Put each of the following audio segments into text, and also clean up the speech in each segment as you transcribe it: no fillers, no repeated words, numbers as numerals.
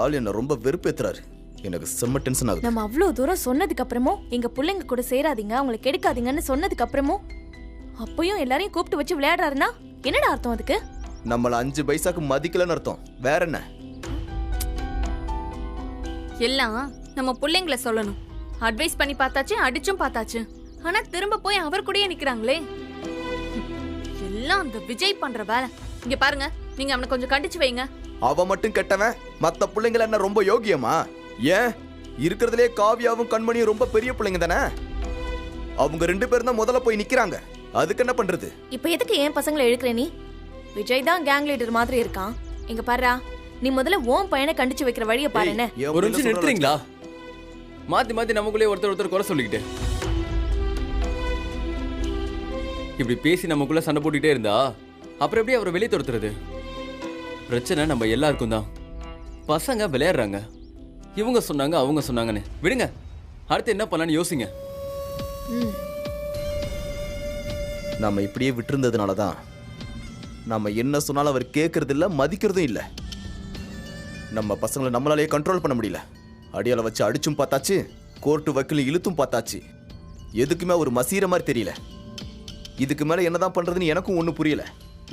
ஆள் என்ன ரொம்ப வெறுப்பேத்துறாரு. எனக்கு செம்ம டென்ஷன் ஆகுது. நம்ம அவ்வளவு தூரம் சொன்னதுக்கு அப்புறமும் எங்க பிள்ளைங்க கூட சேராதீங்க, அவங்களை கெடுக்காதீங்கன்னு சொன்னதுக்கு அப்புறமும் அப்பயும் எல்லாரையும் கூப்பிட்டு வச்சு விளையாடுறாருன்னா என்னடா அர்த்தம் அதுக்கு? நம்மள 5 பைசாக்கு மதிக்கலன்னு அர்த்தம். வேற என்ன? எல்லாம் நம்ம பிள்ளைங்களை சொல்லணும். அட்வைஸ் பண்ணி பார்த்தாச்சு, அடிச்சும் பார்த்தாச்சு. ஆனா திரும்ப போய் அவர் கூடயே நிக்கிறாங்களே. எல்லாம் அந்த விஜய் பண்ற வேலை. இங்க பாருங்க, நீங்க அவனை கொஞ்சம் கண்டிச்சு வைங்க. அவ மட்டும் கெட்டவன், மத்த பிள்ளைங்கள என்ன ரொம்ப யோகியமா? ஏன் இருக்கிறதுலே காவியாவும் கண்மணியும் ரொம்ப பெரிய பிள்ளைங்க தானே. அவங்க 2 பேரும் தான் முதல்ல போய் நிக்கிறாங்க. அதுக்கு என்ன பண்றது? இப்ப எதுக்கு ஏன் பசங்களை இழுக்கிற நீ? விஜய் தான் கேங் லீடர் மாதிரி இருக்கான். இங்க பாருடா, நீ முதல்ல உன் பையனை கண்டிச்சு வைக்கிற வழியை பாரு. என்ன ஒரு நிமிஷம் நிறுத்துறீங்களா? மாத்தி மாத்தி நமக்குள்ளே ஒருத்தர் குறை சொல்லிக்கிட்டு இப்படி பேசி நமக்குள்ள சண்டை போட்டுக்கிட்டே இருந்தா அப்புறம் எப்படி அவரை வெளியே துரத்துறது? பிரச்சனை நம்ம எல்லாருக்கும் தான். பசங்க விளையாடுறாங்க, இவங்க சொன்னாங்க அவங்க சொன்னாங்கன்னு விடுங்க. அடுத்து என்ன பண்ணலான்னு யோசிங்க. நம்ம இப்படியே விட்டுருந்ததுனால தான் நம்ம என்ன சொன்னாலும் அவர் கேட்கறது இல்ல, மதிக்கிறதும் இல்ல. நம்ம பசங்களை நம்மளாலேயே கண்ட்ரோல் பண்ண முடியல. அடியால வச்சு அடிச்சும் பார்த்தாச்சு, கோர்ட்டு வக்கீல் இழுத்தும் பார்த்தாச்சு. எதுக்குமே ஒரு மசீர மாதிரி தெரியல. இதுக்கு மேல என்னதான் பண்றதுன்னு எனக்கும் ஒன்றும் புரியல.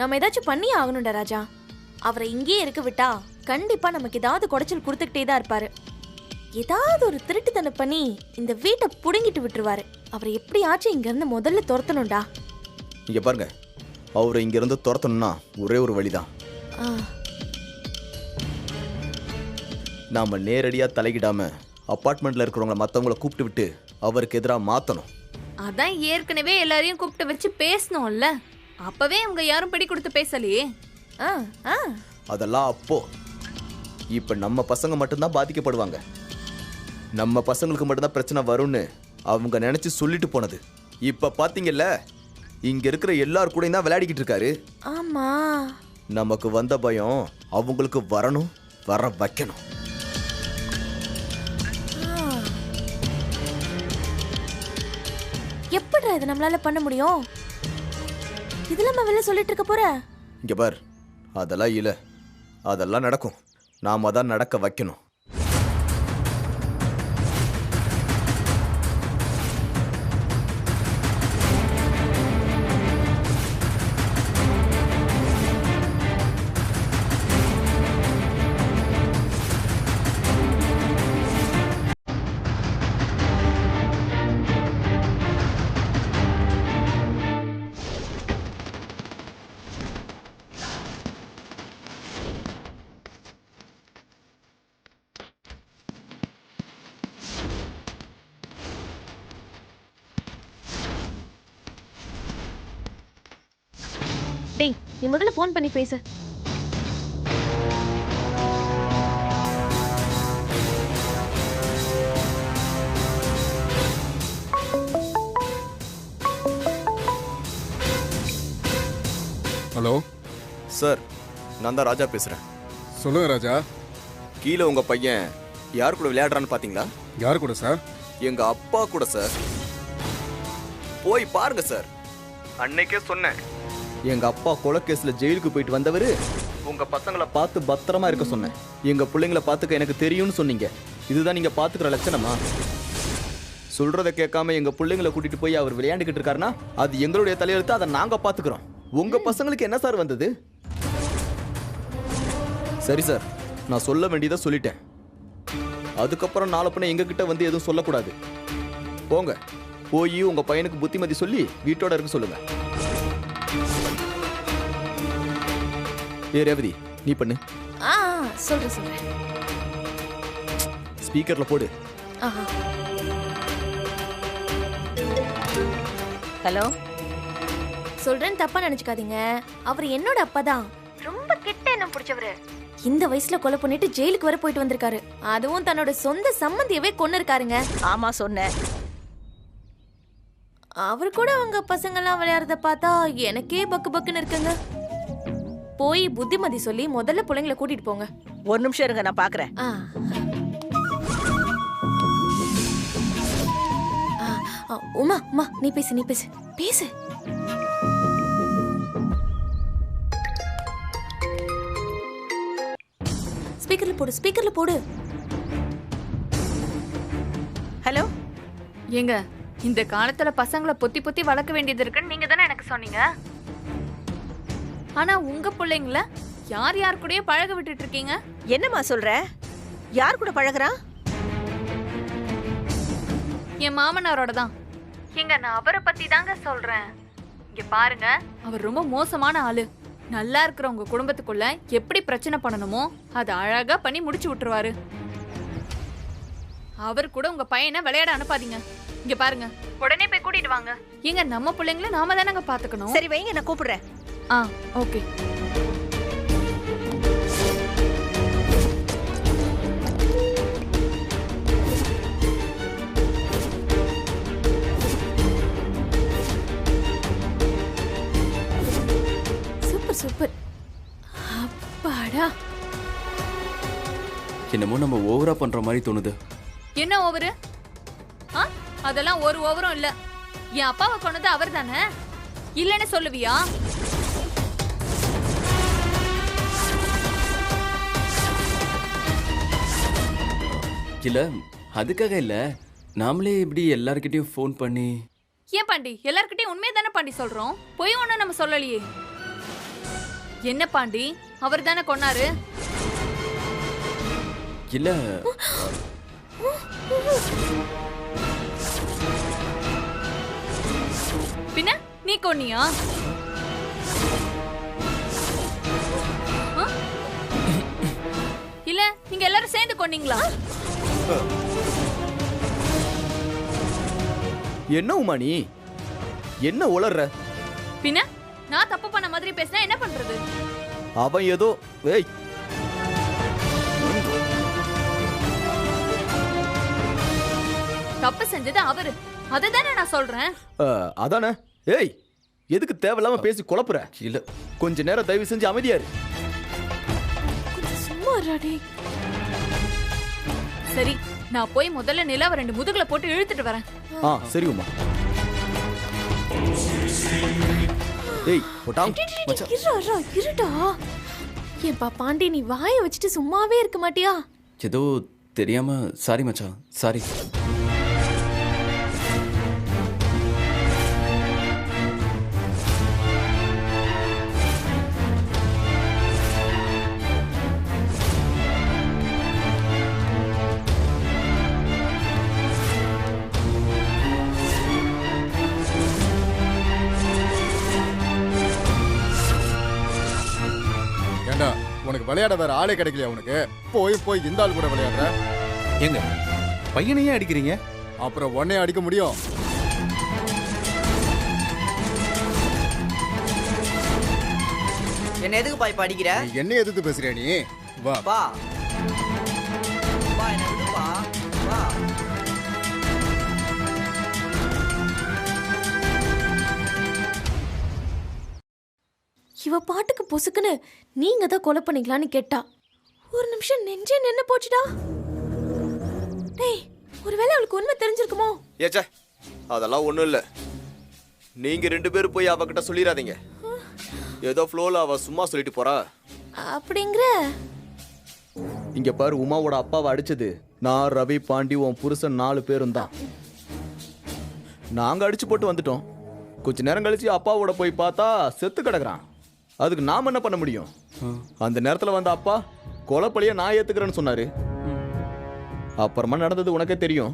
நம்ம ஏதாச்சும் பண்ணி ஆகணும்டா ராஜா. அவரை இங்கேயே இருக்க விட்டா கண்டிப்பா நமக்கு ஏதாவது குடைச்சல் கொடுத்துக்கிட்டே தான் இருப்பாரு. ஏதாவது ஒரு திருட்டுத்தனம் பண்ணி இந்த வீட்டை புடுங்கிட்டு விட்டுருவாரு. அவரை எப்படியாச்சும் இங்க இருந்து முதல்ல துரத்தணும்டா. இங்க பாருங்க, அவரை இங்க இருந்து துரத்தணும்னா ஒரே ஒரு வழிதான். நாம நேரடியா தலையிடாம அபார்ட்மெண்ட்ல இருக்கிறவங்க மத்தவங்களை கூப்பிட்டு விட்டு அவருக்கு எதிராக மாத்தணும். அதான் ஏற்கனவே எல்லாரையும் கூப்பிட்டு வச்சு பேசணும்ல. அப்பவே அவங்க யாரும் பிடி கொடுத்து பேசலையே. அதெல்லாம் அப்போ. இப்ப நம்ம பசங்க மட்டும்தான் பாதிக்கப்படுவாங்க. நம்ம பசங்களுக்கு மட்டும்தான் பிரச்சனை வரும்னு அவங்க நினைச்சு சொல்லிட்டு போனது. இப்ப பாத்தீங்கல்ல, இங்க இருக்கிற எல்லார் கூடயும் தான் விளையாடிக்கிட்டு இருக்காரு. ஆமா, நமக்கு வந்த பயம் அவங்களுக்கு வரணும், வர வைக்கணும். எப்படி இது நம்மளால பண்ண முடியும்? இதுல நம்ம வெளில சொல்லிட்டு இருக்க போற? இங்க பார், அதெல்லாம் இல்ல, அதெல்லாம் நடக்கும். நாம தான் நடக்க வைக்கணும். டேய், நீ முதல்ல போன் பண்ணி பேசு. ஹலோ சார், நான் தான் ராஜா பேசுறேன். சொல்லுங்க ராஜா. கீழே உங்க பையன் யார் கூட விளையாடுறான்னு பாத்தீங்களா? யார் கூட சார்? எங்க அப்பா கூட சார். போய் பாருங்க சார். அன்னைக்கே சொன்னேன், எங்க அப்பா கொலை கேஸ்ல ஜெயிலுக்கு போயிட்டு வந்தவரு உங்க பசங்களை பார்த்து பத்திரமா இருக்க சொன்னேன். எங்க பிள்ளைங்களை பார்த்துக்க எனக்கு தெரியும்னு சொன்னீங்க. இதுதான் நீங்க பாத்துக்கிற லட்சணமா? சொல்றதை கேட்காம எங்க பிள்ளைங்களை கூட்டிட்டு போய் அவர் விளையாண்டுக்கிட்டு இருக்காருன்னா அது எங்களுடைய தலையெழுத்து, அதை நாங்க பாத்துக்கிறோம். உங்க பசங்களுக்கு என்ன சார் வந்தது? சரி சார், நான் சொல்ல வேண்டியதை சொல்லிட்டேன். அதுக்கப்புறம் நாளப்பின எங்க கிட்ட வந்து எதுவும் சொல்லக்கூடாது. போங்க, போய் உங்க பையனுக்கு புத்திமதி சொல்லி வீட்டோட இருக்க சொல்லுங்க. ஏ ரேவதி, நீ பண்ணு. சொல்றேன். ஸ்பீக்கர்ல போடு. ஹலோ, சொல்றேன், தப்பா நினைச்சுக்காதீங்க. அவர் என்னோட அப்பா தான். ரொம்ப கெட்ட எண்ணம் பிடிச்சவரு. இந்த வயசுல கொலை பண்ணிட்டு ஜெயிலுக்கு வர போயிட்டு வந்திருக்காரு. அதுவும் தன்னோட சொந்த சம்மந்தியவே கொன்னு இருக்காருங்க. ஆமா சொன்னேன். அவர் கூட அவங்க பசங்க எல்லாம் விளையாடுறத பார்த்தா எனக்கே பக்கு பக்குன்னு இருக்குங்க. போய் புத்திமதி சொல்லி முதல்ல பிள்ளைங்களை கூட்டிட்டு போங்க. ஒரு நிமிஷம் இருங்க, நான் பாக்குறேன். உமா, நீ பேசு. ஸ்பீக்கர்ல போடு, ஸ்பீக்கர்ல போடு. ஹலோ ஏங்க இந்த காலத்துல பசங்களை பொத்தி பொத்தி வளர்க்க வேண்டியது இருக்குன்னு நீங்க தானே எனக்கு சொன்னீங்க. ஆனா உங்க பிள்ளைங்கள யார் யார் கூடயே பழக விட்டுட்டு இருக்கீங்க? என்னம்மா சொல்ற? யார் கூட பழகுறான்? என் மாமனாரோட தான். எங்க நான் அவரை பத்தி தாங்க சொல்றேன். இங்க பாருங்க, அவர் ரொம்ப மோசமான ஆளு. நல்லா இருக்கிற உங்க குடும்பத்துக்குள்ள எப்படி பிரச்சனை பண்ணணுமோ அதை அழகா பண்ணி முடிச்சு விட்டுருவாரு. அவர் கூட உங்க பையனை விளையாட அனுப்பாதீங்க. இங்க பாருங்க, உடனே போய் கூட்டிட்டு வாங்க. ஏங்க நம்ம பிள்ளைங்கள நாம தானங்க பாத்துக்கணும். சரி வைங்க, நான் கூப்பிடுறேன். ஆ ஓகே. Super super. அப்பாடா. என்னமோ நம்ம ஓவரா பண்ற மாதிரி தோணுது. என்ன ஓவரு? அதெல்லாம் ஒரு ஓவரும் இல்ல. என் அப்பாவை கொண்டது அவர் தானே, இல்லன்னு சொல்லுவியா? இல்ல அதுக்காக இல்ல, நாமளே இப்படி எல்லார்கிட்டயும் ஃபோன் பண்ணி. ஏன் பாண்டி, எல்லார்கிட்டயும் உண்மையை தானே பாண்டி சொல்றோம், பொய் ஒண்ணும் நம்ம சொல்லலையே. என்ன பாண்டி, அவர் தானே கொன்னாரு? இல்ல பின்ன நீ கொன்னியா? இல்ல நீங்க எல்லாரும் சேர்ந்து கொன்னீங்களா? என்ன உமா நீ என்ன உளர்ற? பின்ன நான் தப்பு பண்ண மாதிரி பேசினா என்ன பண்றது? அவன் ஏதோ ஏய் தப்பு செஞ்சது அவரு, அதுதானே நான் சொல்றேன். அதானே. ஏய் எதுக்கு தேவையில்லாம பேசி குழப்புற? இல்ல கொஞ்ச நேரம் தயவு செஞ்சு அமைதியாரு. கொஞ்சம் சும்மா இருடா. சரி, நான் போய் முதல்ல நிலாவை 2 முதுகுல போட்டு இழுத்துட்டு வரேன். சரி உமா. ஏய் போட்டாம். இருடா. ஏன்பா பாண்டி, நீ வாயை வச்சுட்டு சும்மாவே இருக்க மாட்டியா? ஏதோ தெரியாம சாரி மச்சான், சாரி. ஏண்டா உனக்கு விளையாட வேற ஆளே கிடைக்கலையா? உனக்கு போய் போய் இந்த ஆள் கூட விளையாடுற. எங்க பையனையே அடிக்கிறீங்க? அப்புறம் உன்னைய அடிக்க முடியும்? என்ன எதுக்கு பாய் படிக்கிற? நீ என்ன எதிர்த்து பேசுறியா நீ? வா வா வா, என்ன விடுப்பா. வா. இவ பாட்டுக்கு பொசுக்குன்னு நீங்க தான் கொலை பண்ணிக்கலான்னு கேட்டா. ஒரு நிமிஷம் நெஞ்சே நின்னு போச்சுடா. டேய், ஒருவேளை அவளுக்கு உண்மை தெரிஞ்சிருக்குமோ? ஏச்சே அதெல்லாம் ஒண்ணும் இல்ல. நீங்க 2 பேரும் போய் அவகிட்ட சொல்லிடாதீங்க. ஏதோ ஃப்ளோல அவ சும்மா சொல்லிட்டு போறா. அப்படிங்கிற? இங்க பாரு, உமாவோட அப்பாவை அடிச்சது நான், ரவி, பாண்டி, உன் புருஷன் 4 பேரும் தான். நாங்க அடிச்சு போட்டு வந்துட்டோம். கொஞ்ச நேரம் கழிச்சு அப்பாவோட போய் பார்த்தா செத்து கிடக்குறான். அதுக்கு நாம என்ன பண்ண முடியும்? அந்த நேரத்துல வந்த அப்பா கொலைப்பழிய நான் ஏத்துக்கிறேன்னு சொன்னாரு. அப்புறமா நடந்தது உனக்கே தெரியும்.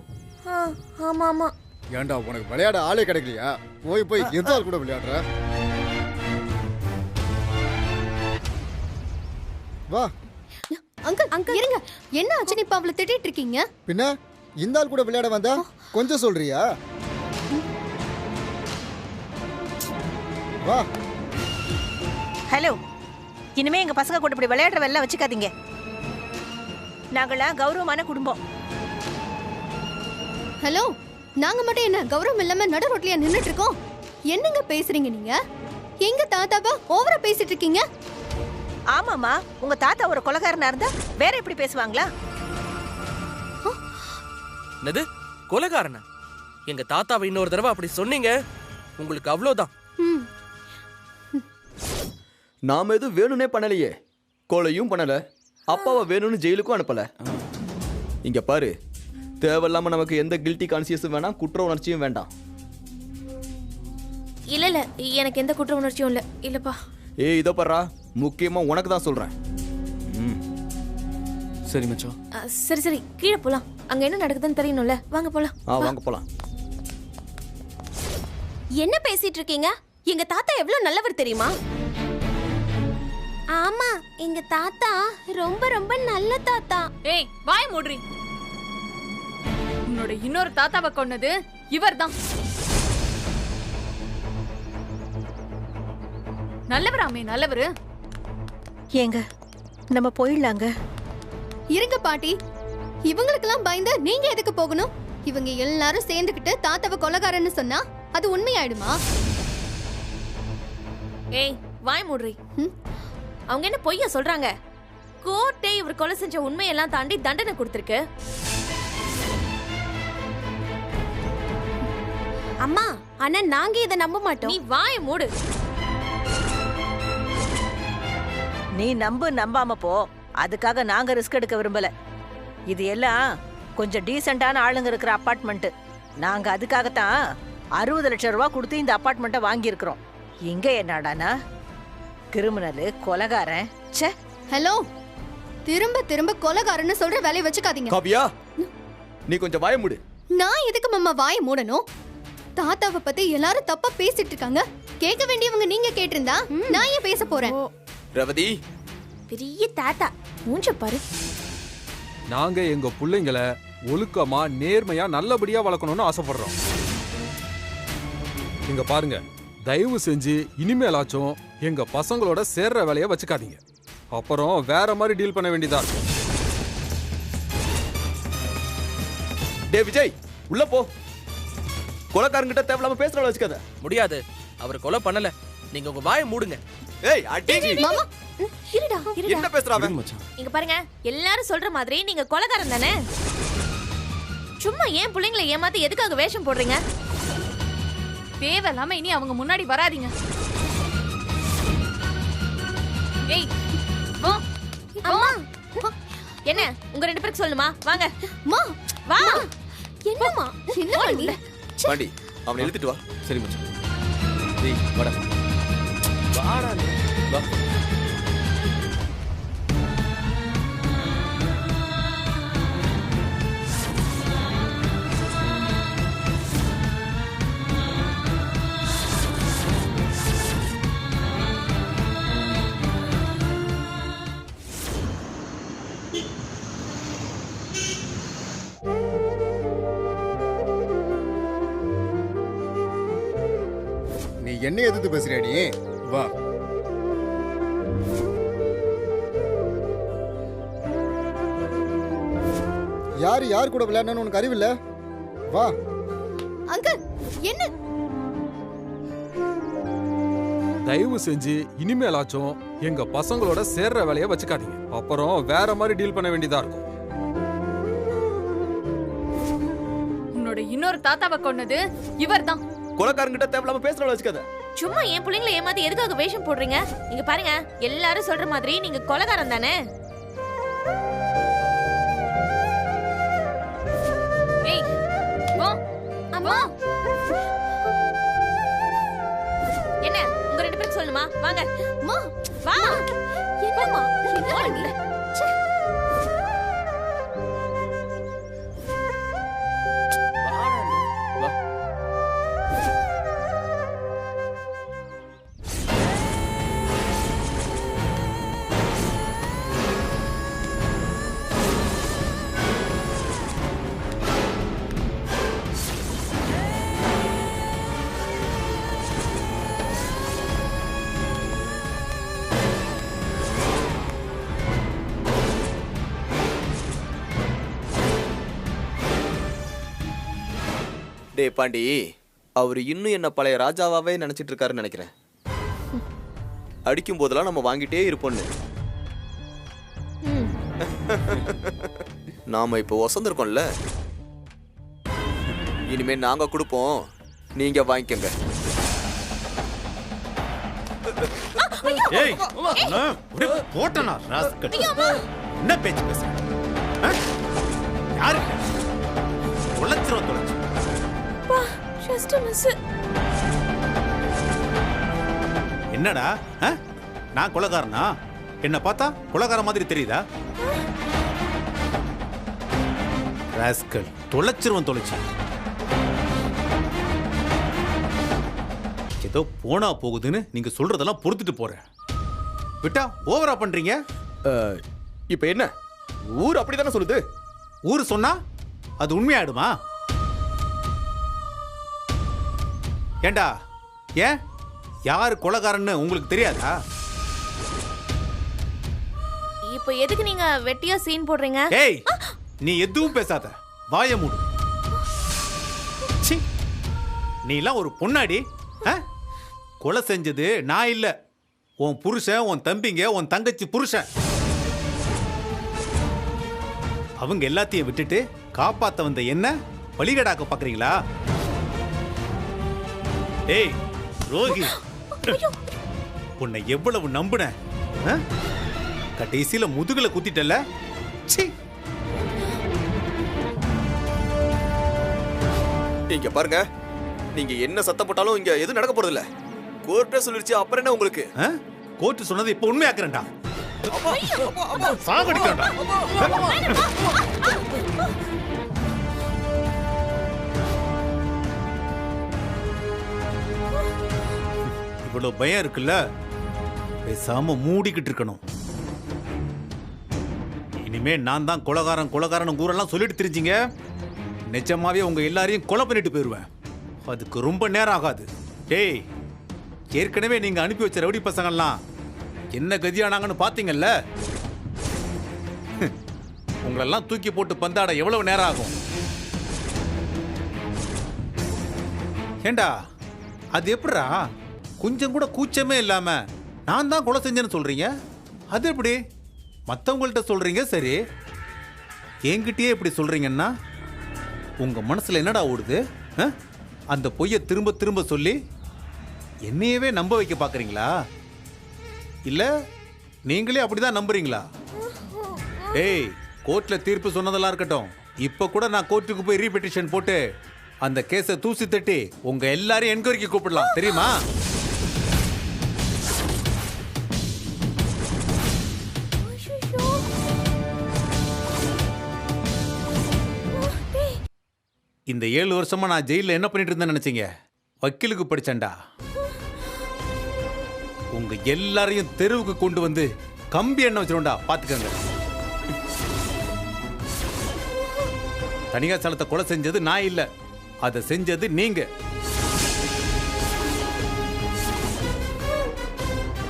ஆமா ஆமா. ஏண்டா உனக்கு விளையாட ஆளே கிடைக்கலையா? போய் போய் எந்த ஆள் கூட விளையாடுற? வா. அங்கிள் இருங்க, என்ன ஆச்சு? இப்ப அவளை திட்டிட்டு இருக்கீங்க? பின்ன இந்த ஆள் கூட விளையாட வந்தா கொஞ்சம் சொல்றியா? வா. ஹலோ, இனிமே எங்க பசங்க கூட இப்படி விளையாடுற வேலை வச்சுக்காதீங்க. நாங்களாம் கௌரவமான குடும்பம். ஹலோ, நாங்க மட்டும் என்ன கௌரவம் இல்லாம நடு ரோட்லயா நின்னுட்டு இருக்கோம்? என்னங்க பேசுறீங்க நீங்க? எங்க தாத்தாவா ஓவரா பேசிட்டு இருக்கீங்க? ஆமாமா, உங்க தாத்தா ஒரு கொலைகாரனா இருந்தா வேற எப்படி பேசுவாங்களா? என்னது கொலைகாரனா? எங்க தாத்தாவை இன்னொரு தடவை அப்படி சொன்னீங்க, உங்களுக்கு அவ்வளவுதான். நாம எதுவும் வேணும்னே பண்ணலையே. கொலையும் பண்ணல, அப்பாவை வேணும்னு ஜெயிலுக்கும் அனுப்பல. இங்க பாரு, தேவையில்லாம நமக்கு எந்த கில்ட்டி கான்சியஸும் வேணாம், குற்ற உணர்ச்சியும் வேண்டாம். இல்ல இல்ல, எனக்கு எந்த குற்ற உணர்ச்சியும் இல்ல. இல்லப்பா. ஏய் இதோ பாரா, முக்கியமா உனக்கு தான் சொல்றேன். சரி மச்சான். சரி சரி, கீழே போலாம். அங்க என்ன நடக்குதுன்னு தெரியணும்ல. வாங்க போலாம். வாங்க போலாம். என்ன பேசிட்டு இருக்கீங்க? எங்க தாத்தா எவ்வளவு நல்லவர் தெரியுமா? ஆமா, எங்க தாத்தா ரொம்ப ரொம்ப நல்ல தாத்தா. ஏய் வாய் மூடுறி. உன்னோட இன்னொரு தாத்தாவை கொன்னது இவர்தான். நல்லவராமே நல்லவரு. ஏங்க நம்ம போயிடலாங்க. இருங்க பாட்டி, இவங்களுக்கெல்லாம் பயந்து நீங்க எதுக்கு போகணும்? இவங்க எல்லாரும் சேர்ந்துக்கிட்டு தாத்தாவை கொலைகாரன்னு சொன்னா அது உண்மையாயிடுமா? ஏய் வாய் மூடுறி. அவங்க என்ன பொய்யா சொல்றாங்க? கோர்ட்டே இவர் கொலை செஞ்ச உண்மையெல்லாம் தாண்டி தண்டனை கொடுத்திருக்கு. அம்மா, ஆனா நாங்க இதை நம்ப மாட்டோம். நீ வாய் மூடு. நீ நம்பாம போ. அதுக்காக நாங்க ரிஸ்க் எடுக்க விரும்பல. இது எல்லாம் கொஞ்சம் டீசென்டான ஆளுங்க இருக்கிற அபார்ட்மெண்ட். நாங்க அதுக்காகத்தான் 60 லட்சம் ரூபாய் கொடுத்து இந்த அபார்ட்மெண்ட்டை வாங்கி இருக்கிறோம். இங்க என்னடானா கிரிமினல், கொலைகாரன். ச்சே. ஹலோ, திரும்ப திரும்ப கொலைகாரன்னு சொல்ற வேலையை வச்சுக்காதீங்க. காவியா, நீ கொஞ்சம் வாய மூடு. நான் எதுக்கு மாமா வாயை மூடணும்? தாத்தாவை பத்தி எல்லாரும் தப்பா பேசிட்டு இருக்காங்க. கேட்க வேண்டியவங்க நீங்க கேட்டிருந்தா நான் ஏன் பேச போறேன்? ரவதி, பெரிய தாத்தா மூஞ்ச பாரு. நாங்க எங்க பிள்ளைங்களை ஒழுக்கமா நேர்மையா நல்லபடியா வளர்க்கணும்னு ஆசைப்படுறோம். இங்க பாருங்க, தயவு செஞ்சு இனிமேலாச்சும் எங்க பசங்களோட சேர்ற வேலையை வச்சுக்காதீங்க. அப்புறம் வேற மாதிரி டீல் பண்ண வேண்டியதா இருக்கும். டே விஜய், உள்ள போ. கொலைக்காரங்கிட்ட தேவையில்லாம பேசுறவள வச்சுக்காத. முடியாது, அவர் கொலை பண்ணல. நீங்க உங்க வாயை மூடுங்க. ஏய் அடிஜி, மாமா இருடா இருடா. என்ன பேசுறாங்க மச்சான்? இங்க பாருங்க, எல்லாரும் சொல்ற மாதிரி நீங்க கொலைகாரன் தானே? சும்மா ஏன் பிள்ளைங்களை ஏமாத்தி எதுக்காக வேஷம் போடுறீங்க? தேவையில்லாம இனி அவங்க முன்னாடி வராதீங்க. ஏய் வா. அம்மா, என்ன உங்க 2 பேருக்கு சொல்லுமா? வாங்க. மா வா. என்னம்மா? என்ன பண்ணீங்க? பாண்டி, அவனை இழுத்துட்டு வா. சரி மச்சான். டேய் வாடா. வாடா நீ. வா. நீ என்ன எதிர்த்து பேசுறியா நீ? வா. யார் கூட விளையாடணும்னு உனக்கு அறிவில்ல? வா. அங்கிள், என்ன? தயவு செஞ்சு இனிமேலாச்சும் எங்க பசங்களோட சேர்ற வேலையை வச்சுக்காதீங்க. அப்புறம் வேற மாதிரி டீல் பண்ண வேண்டியதா இருக்கும். உன்னோட இன்னொரு தாத்தாவை கொன்னது இவர்தான். கொலைக்காரங்கிட்ட தேவையில்லாம பேசுறவள வச்சுக்காத. சும்மா ஏன் பிள்ளைங்களை ஏமாத்தி எதுக்காக வேஷம் போடுறீங்க? இங்க பாருங்க, எல்லாரும் சொல்ற மாதிரி நீங்க கொலைகாரன் தானே? ஏய் வா. அம்மா, என்ன உங்க 2 பேருக்கு சொல்லுமா? வாங்க. மா வா. என்னம்மா? என்ன பண்ணீங்க? ச்சே. வாடா நீ. வா. டே பாண்டி, அவர் இன்னும் என்ன பழைய ராஜாவாவே நினைச்சிட்டு இருக்காருன்னு நினைக்கிறேன். அடிக்கும் போதெல்லாம் நம்ம வாங்கிட்டே இருப்போம்னு. நாம இப்போ வசந்திருக்கோம்ல, இனிமே நாங்க கொடுப்போம், நீங்க வாங்கிக்கங்க. ஏய், ஒரே போட்டனா ராஸ்கல். என்ன பேச்சு பேசுற? யாரு தொலைச்சிரும் தொலைச்சு ஜஸ்ட் மிஸ். என்னடா நான் கொலைகாரனா? என்ன பார்த்தா கொலைகார மாதிரி தெரியுதா? ராஸ்கல் தொலைச்சிருவன் தொலைச்சு. ஏதோ போனா போகுதுன்னு நீங்க சொல்றதெல்லாம் பொறுத்துட்டு போறேன். விட்டா ஓவரா பண்றீங்க. இப்ப என்ன ஊர் அப்படித்தானே சொல்லுது? ஊர் சொன்னா அது உண்மையாயிடுமா? ஏண்டா ஏன் யாரு கொலைகாரன்னு உங்களுக்கு தெரியாதா? இப்போ எதுக்கு நீங்க வெட்டியா சீன் போடுறீங்க? ஏய் நீ எதுவும் பேசாத, வாய மூடு. நீ எல்லாம் ஒரு பொண்ணாடி? கொலை செஞ்சது நான் இல்ல, உன் புருஷன், உன் தம்பிங்க, உன் தங்கச்சி புருஷன். அவங்க எல்லாத்தையும் விட்டுட்டு காப்பாத்த வந்த என்ன பலிகடாக்க பாக்குறீங்களா? ஏய் ரோஹி, உன்னை எவ்வளவு நம்புன, கடைசியில முதுகுல குத்திட்டல. இங்க பாருங்க, நீங்க என்ன சத்தம் போட்டாலும் இங்க எதுவும் நடக்க போறது இல்ல. கோர்ட்டே சொல்லிருச்சு, அப்புறம் என்ன உங்களுக்கு? கோர்ட் சொன்னது இப்ப உண்மையாக்குறேன்டா. சாகடிக்கிறேன்டா. இவ்வளவு பயம் இருக்குல்ல, பேசாம மூடிக்கிட்டு இருக்கணும். இனிமே நான் தான் கொலைகாரன் கொலைகாரன் ஊரெல்லாம் சொல்லிட்டு தெரிஞ்சிங்க, நிஜமாவே உங்க எல்லாரையும் கொலை பண்ணிட்டு போயிருவேன். அதுக்கு ரொம்ப நேரம் ஆகாது. டேய், ஏற்கனவே நீங்க அனுப்பி வச்ச ரவுடி பசங்கள்லாம் என்ன கதியானாங்கன்னு பாத்தீங்கல்ல? உங்களெல்லாம் தூக்கி போட்டு பந்தாட எவ்வளவு நேரம் ஆகும்? ஏண்டா அது எப்படிடா கொஞ்சம் கூட கூச்சமே இல்லாம நான் தான் கொலை செஞ்சேன்னு சொல்றீங்க? அது எப்படி மற்றவங்கள்ட்ட சொல்றீங்க? சரி, என்கிட்டயே இப்படி சொல்றீங்கன்னா உங்க மனசுல என்னடா ஓடுது? அந்த பொய்யை திரும்ப திரும்ப சொல்லி என்னையவே நம்ப வைக்க பாக்குறீங்களா? இல்ல நீங்களே அப்படிதான் நம்புறீங்களா? ஏய், கோர்ட்ல தீர்ப்பு சொன்னதெல்லாம் இருக்கட்டும், இப்ப கூட நான் கோர்ட்டுக்கு போய் ரீபெட்டிஷன் போட்டு அந்த கேஸை தூசி தட்டி உங்க எல்லாரையும் என்கொயரிக்கு கூப்பிடலாம், தெரியுமா? இந்த 7 வருஷமா நான் ஜெயில என்ன பண்ணிட்டு இருந்தேன்னு நினைச்சீங்க? வக்கீலுக்கு படிச்சேன்டா. உங்க எல்லாரையும் தெருவுக்கு கொண்டு வந்து கம்பி எண்ணெய் வச்சிருந்தா பாத்துக்கங்க. தனியார் ஸ்தலத்தை கொலை செஞ்சது நான் இல்ல, அதை செஞ்சது நீங்க.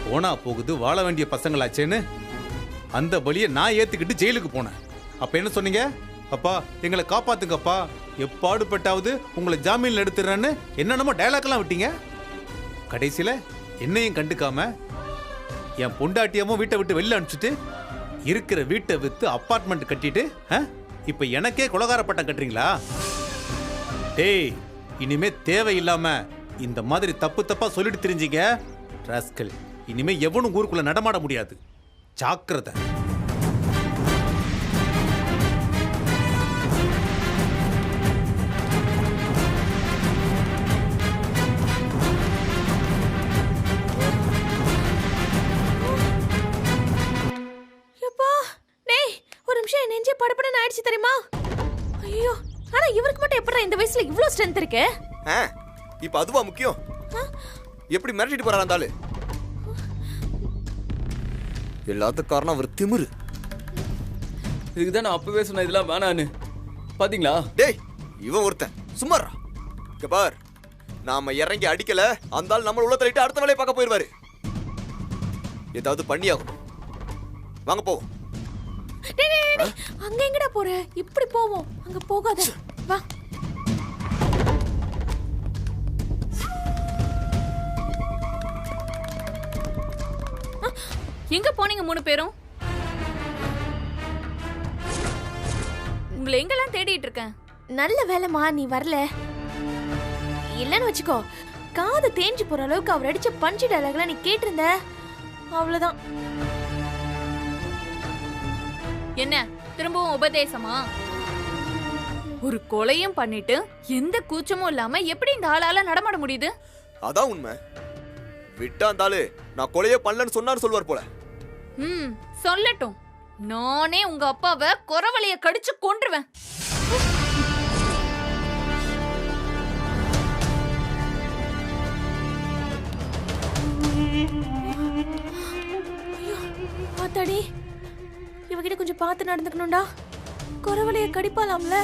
போனா போகுது வாழ வேண்டிய பசங்களாச்சேன்னு அந்த பலியை நான் ஏத்துக்கிட்டு ஜெயிலுக்கு போனேன். அப்ப என்ன சொன்னீங்க? அப்பா எங்களை காப்பாத்துங்கப்பா, எப்பாடுபட்டாவது உங்களை ஜாமீன்ல எடுத்துறேன்னு என்னென்னமோ டயலாக்லாம் விட்டீங்க. கடைசியில என்னையும் கண்டுக்காம என் பொண்டாட்டியமும் வீட்டை விட்டு வெளில அனுப்பிச்சிட்டு இருக்கிற வீட்டை வித்து அப்பார்ட்மெண்ட் கட்டிட்டு இப்ப எனக்கே கொலைகார பட்டம் கட்டுறீங்களா? டேய், இனிமே தேவையில்லாம இந்த மாதிரி தப்பு தப்பா சொல்லிட்டு தெரிஞ்சீங்க ராஸ்கல், இனிமே எவனும் ஊருக்குள்ள நடமாட முடியாது. ஜாக்கிரதை. நெஞ்சே படபடன்னு ஆயிடுச்சு தெரியுமா? ஐயோ, ஆனா இவருக்கு மட்டும் எப்படிடா இந்த வயசுல இவ்ளோ ஸ்ட்ரென்த் இருக்கு? இப்ப அதுவா முக்கியம்? எப்படி மிரட்டிட்டு போறாரு அந்த ஆளு? எல்லாத்துக்கும் காரணம் அவர் திமிரு. இதுக்கு தான் நான் அப்பவே சொன்ன இதெல்லாம் வேணான்னு. பாத்தீங்களா? டேய், இவன் ஒருத்தன் சும்மாரா. இங்க பார், நாம இறங்கி அடிக்கல, அந்த ஆள் நம்ம உள்ள தள்ளிட்டு அடுத்த வேலையை பார்க்க போயிருவாரு. ஏதாவது பண்ணியாகும். வாங்க போவோம். அங்க எங்கடா போற? இப்படி போவோம். அங்க போகாத, வா. எங்க போனீங்க 3 பேரும்? உங்களை எங்கெல்லாம் தேடிட்டு இருக்கேன். நல்ல வேலைமா நீ வரல. இல்லன்னு வச்சுக்கோ, காது தேஞ்சு போற அளவுக்கு அவர் அடிச்ச பஞ்சு டயலாக்லாம் நீ கேட்டிருந்த, அவ்வளவுதான். என்ன திரும்பவும் உபதேசமா? ஒரு கொலையும் பண்ணிட்டு எந்த கூச்சமும் இல்லாம எப்படி இந்த ஆளால நடமாட முடியுது? அதான் உண்மை. விட்டா இருந்தாலு நான் கொலையே பண்ணலன்னு சொன்னான்னு சொல்வார் போல. சொல்லட்டும். நானே உங்க அப்பாவை குறவளைய கடிச்சு கொன்றுவேன். பாத்தாடி, இவகிட்ட கொஞ்சம் பார்த்து நடந்துக்கணும்டா. குறவளைய கடிப்பாலாம்ல.